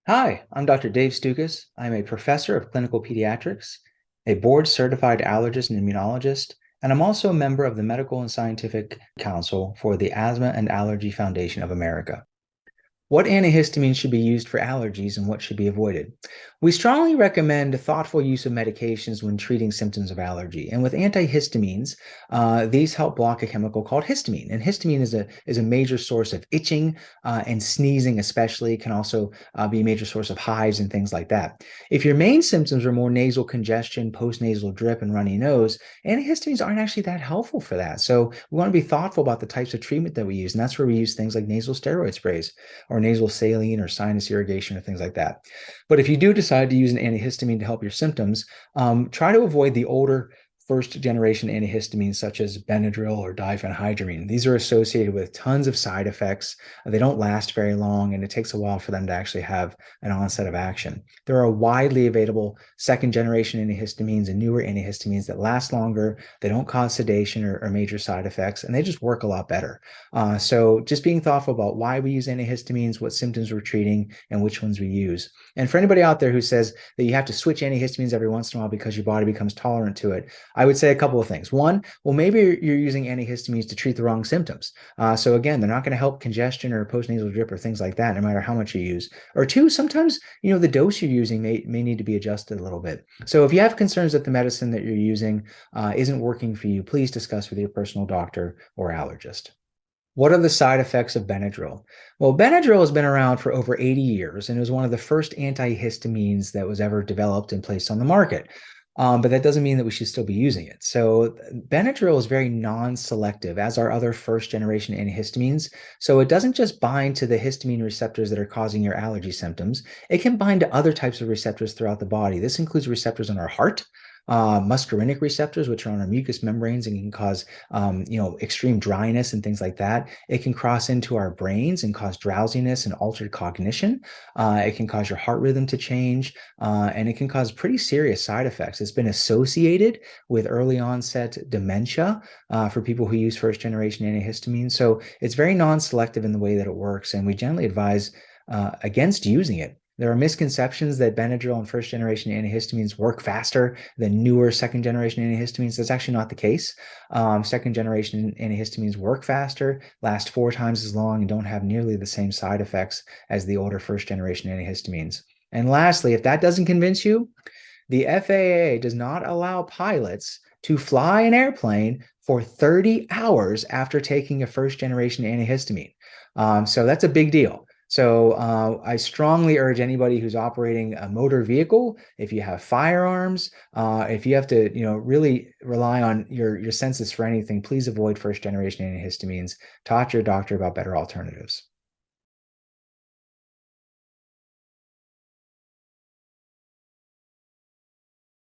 Hi, I'm Dr. Dave Stukus. I'm a professor of clinical pediatrics, a board-certified allergist and immunologist, and I'm also a member of the Medical and Scientific Council for the Asthma and Allergy Foundation of America. What antihistamines should be used for allergies and what should be avoided? We strongly recommend thoughtful use of medications when treating symptoms of allergy. And with antihistamines, these help block a chemical called histamine. And histamine is a major source of itching and sneezing, especially. It can also be a major source of hives and things like that. If your main symptoms are more nasal congestion, postnasal drip, and runny nose, antihistamines aren't actually that helpful for that. So we want to be thoughtful about the types of treatment that we use. And that's where we use things like nasal steroid sprays or nasal saline or sinus irrigation or things like that. But if you do decide to use an antihistamine to help your symptoms, try to avoid the older first generation antihistamines such as Benadryl or diphenhydramine. These are associated with tons of side effects. They don't last very long, and it takes a while for them to actually have an onset of action. There are widely available second generation antihistamines and newer antihistamines that last longer. They don't cause sedation or major side effects, and they just work a lot better. So just being thoughtful about why we use antihistamines, what symptoms we're treating, and which ones we use. And for anybody out there who says that you have to switch antihistamines every once in a while because your body becomes tolerant to it, I would say a couple of things. One, well, maybe you're using antihistamines to treat the wrong symptoms. So again, they're not going to help congestion or postnasal drip or things like that, no matter how much you use. Or two, sometimes the dose you're using may need to be adjusted a little bit. So if you have concerns that the medicine that you're using isn't working for you, please discuss with your personal doctor or allergist. What are the side effects of Benadryl? Well, Benadryl has been around for over 80 years and it was one of the first antihistamines that was ever developed and placed on the market. But that doesn't mean that we should still be using it. So Benadryl is very non-selective, as are other first generation antihistamines. So it doesn't just bind to the histamine receptors that are causing your allergy symptoms. It can bind to other types of receptors throughout the body. This includes receptors in our heart, muscarinic receptors, which are on our mucous membranes and can cause, extreme dryness and things like that. It can cross into our brains and cause drowsiness and altered cognition. It can cause your heart rhythm to change, and it can cause pretty serious side effects. It's been associated with early onset dementia for people who use first generation antihistamines. So it's very non-selective in the way that it works, and we generally advise against using it. There are misconceptions that Benadryl and first generation antihistamines work faster than newer second generation antihistamines. That's actually not the case. Second generation antihistamines work faster, last 4 times as long, and don't have nearly the same side effects as the older first generation antihistamines. And lastly, if that doesn't convince you, the FAA does not allow pilots to fly an airplane for 30 hours after taking a first generation antihistamine. So that's a big deal. So I strongly urge anybody who's operating a motor vehicle, if you have firearms, if you have to, really rely on your senses for anything, please avoid first generation antihistamines. Talk to your doctor about better alternatives.